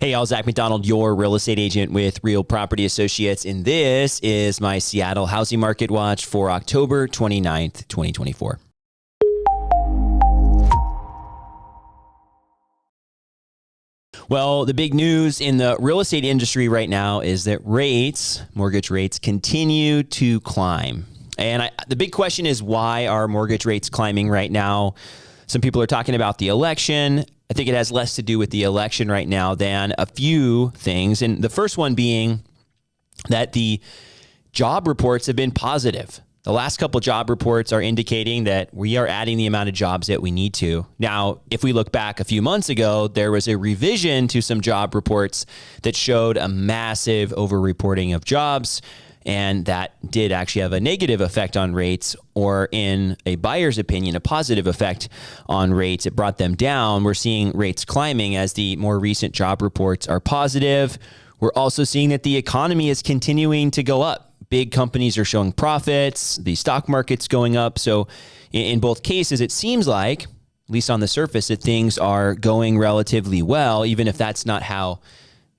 Hey, y'all, Zach McDonald, your real estate agent with Real Property Associates, and this is my Seattle Housing Market Watch for October 29th, 2024. Well, the big news in the real estate industry right now is that mortgage rates, continue to climb. And the big question is, why are mortgage rates climbing right now? Some people are talking about the election. I think it has less to do with the election right now than a few things. And the first one being that the job reports have been positive. The last couple job reports are indicating that we are adding the amount of jobs that we need to. Now, if we look back a few months ago, there was a revision to some job reports that showed a massive overreporting of jobs. And that did actually have a negative effect on rates, or in a buyer's opinion, a positive effect on rates. It brought them down. We're seeing rates climbing as the more recent job reports are positive. We're also seeing that the economy is continuing to go up. Big companies are showing profits. The stock market's going up. So in both cases, it seems like, at least on the surface, that things are going relatively well, even if that's not how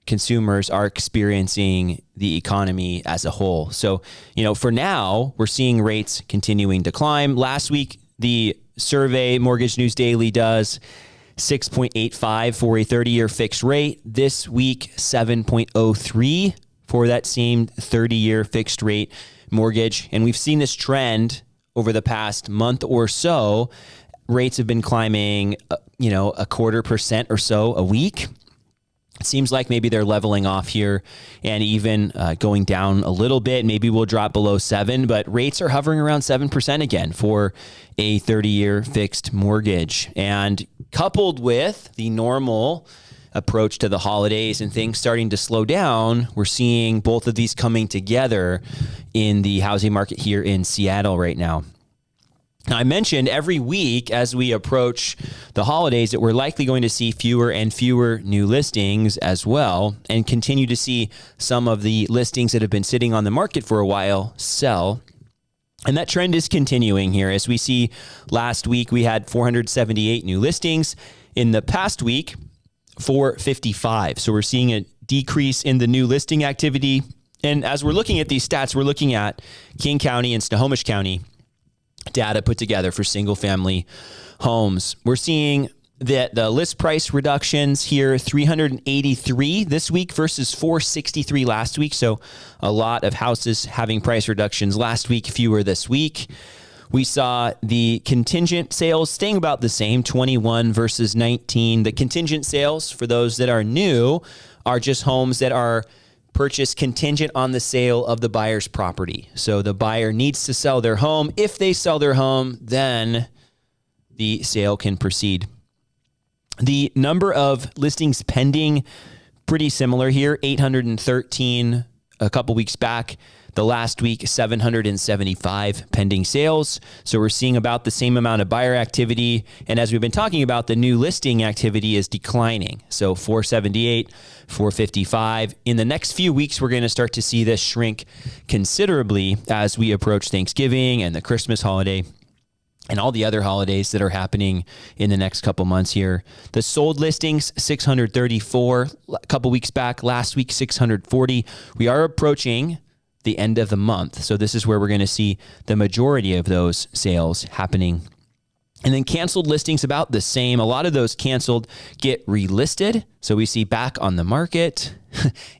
consumers are experiencing the economy as a whole. So, for now, we're seeing rates continuing to climb. Last week, the survey Mortgage News Daily does 6.85 for a 30-year fixed rate. This week, 7.03 for that same 30-year fixed rate mortgage. And we've seen this trend over the past month or so. Rates have been climbing, 0.25% or so a week. It seems like maybe they're leveling off here and even going down a little bit. Maybe we'll drop below 7, but rates are hovering around 7% again for a 30-year fixed mortgage. And coupled with the normal approach to the holidays and things starting to slow down, we're seeing both of these coming together in the housing market here in Seattle right now. Now, I mentioned every week as we approach the holidays that we're likely going to see fewer and fewer new listings as well, and continue to see some of the listings that have been sitting on the market for a while sell. And that trend is continuing here. As we see, last week we had 478 new listings. In the past week, 455. So we're seeing a decrease in the new listing activity. And as we're looking at these stats, we're looking at King County and Snohomish County data put together for single family homes. We're seeing that the list price reductions here, 383 this week versus 463 last week. So a lot of houses having price reductions last week, fewer this week. We saw the contingent sales staying about the same, 21 versus 19. The contingent sales, for those that are new, are just homes that are purchased contingent on the sale of the buyer's property. So the buyer needs to sell their home. If they sell their home, then the sale can proceed. The number of listings pending, pretty similar here, 813 a couple weeks back. The last week, 775 pending sales. So we're seeing about the same amount of buyer activity. And as we've been talking about, the new listing activity is declining. So 478, 455. In the next few weeks, we're going to start to see this shrink considerably as we approach Thanksgiving and the Christmas holiday and all the other holidays that are happening in the next couple months here. The sold listings, 634 a couple weeks back. Last week, 640. We are approaching the end of the month. So this is where we're going to see the majority of those sales happening. And then canceled listings, about the same. A lot of those canceled get relisted. So we see back on the market,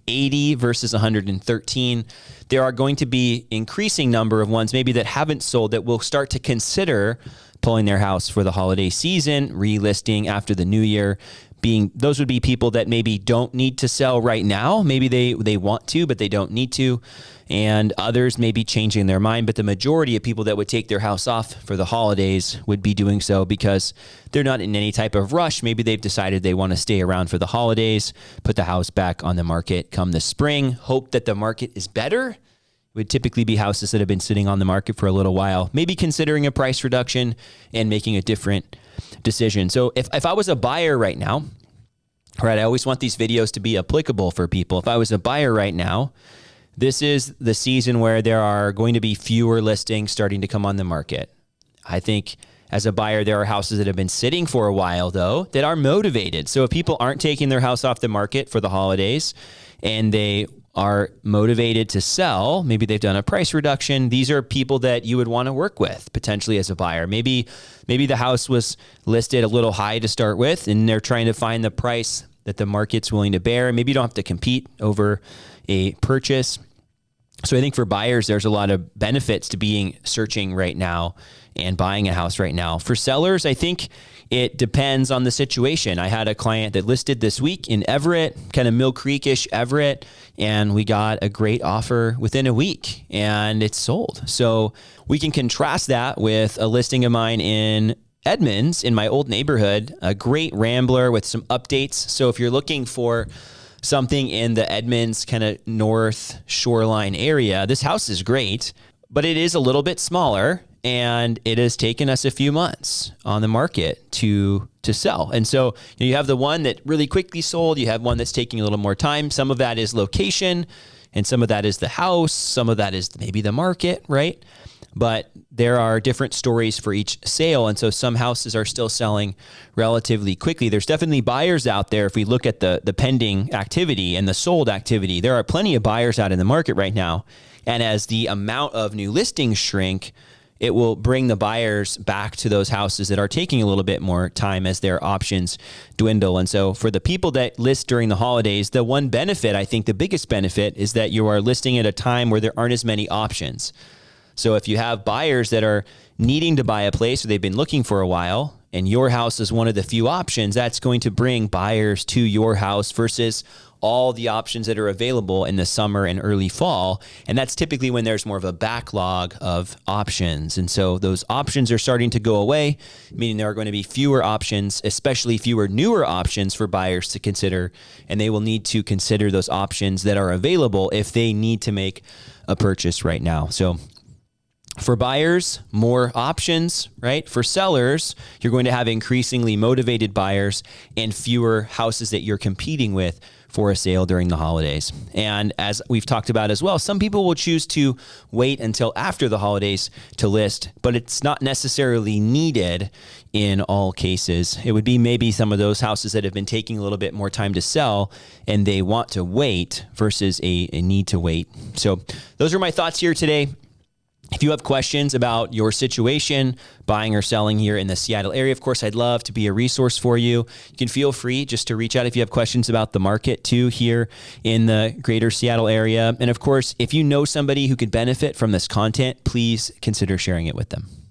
80 versus 113. There are going to be increasing number of ones maybe that haven't sold that will start to consider pulling their house for the holiday season, relisting after the new year. Those would be people that maybe don't need to sell right now. Maybe they want to, but they don't need to. And others may be changing their mind. But the majority of people that would take their house off for the holidays would be doing so because they're not in any type of rush. Maybe they've decided they want to stay around for the holidays, put the house back on the market come the spring, hope that the market is better. It would typically be houses that have been sitting on the market for a little while, maybe considering a price reduction and making a different decision. So if I was a buyer right now, right, I always want these videos to be applicable for people. If I was a buyer right now, this is the season where there are going to be fewer listings starting to come on the market. I think as a buyer, there are houses that have been sitting for a while, though, that are motivated. So if people aren't taking their house off the market for the holidays and they are motivated to sell, maybe they've done a price reduction, these are people that you would want to work with potentially as a buyer. Maybe the house was listed a little high to start with, and they're trying to find the price that the market's willing to bear. Maybe you don't have to compete over a purchase. So I think for buyers, there's a lot of benefits to searching right now and buying a house right now. For sellers, I think it depends on the situation. I had a client that listed this week in Everett, kind of Mill Creek-ish Everett, and we got a great offer within a week and it's sold. So we can contrast that with a listing of mine in Edmonds, in my old neighborhood, a great rambler with some updates. So if you're looking for something in the Edmonds kind of north shoreline area, this house is great, but it is a little bit smaller and it has taken us a few months on the market to sell. And so you have the one that really quickly sold, you have one that's taking a little more time. Some of that is location and some of that is the house, some of that is maybe the market, right? But there are different stories for each sale. And so some houses are still selling relatively quickly. There's definitely buyers out there. If we look at the pending activity and the sold activity, there are plenty of buyers out in the market right now. And as the amount of new listings shrink, it will bring the buyers back to those houses that are taking a little bit more time as their options dwindle. And so for the people that list during the holidays, the one benefit, I think the biggest benefit, is that you are listing at a time where there aren't as many options. So if you have buyers that are needing to buy a place or they've been looking for a while and your house is one of the few options, that's going to bring buyers to your house versus all the options that are available in the summer and early fall. And that's typically when there's more of a backlog of options. And so those options are starting to go away, meaning there are going to be fewer options, especially fewer newer options for buyers to consider. And they will need to consider those options that are available if they need to make a purchase right now. So for buyers, more options, right? For sellers, you're going to have increasingly motivated buyers and fewer houses that you're competing with for a sale during the holidays. And as we've talked about as well, some people will choose to wait until after the holidays to list, but it's not necessarily needed in all cases. It would be maybe some of those houses that have been taking a little bit more time to sell and they want to wait versus a need to wait. So those are my thoughts here today. If you have questions about your situation, buying or selling here in the Seattle area, of course, I'd love to be a resource for you. You can feel free just to reach out if you have questions about the market too here in the greater Seattle area. And of course, if you know somebody who could benefit from this content, please consider sharing it with them.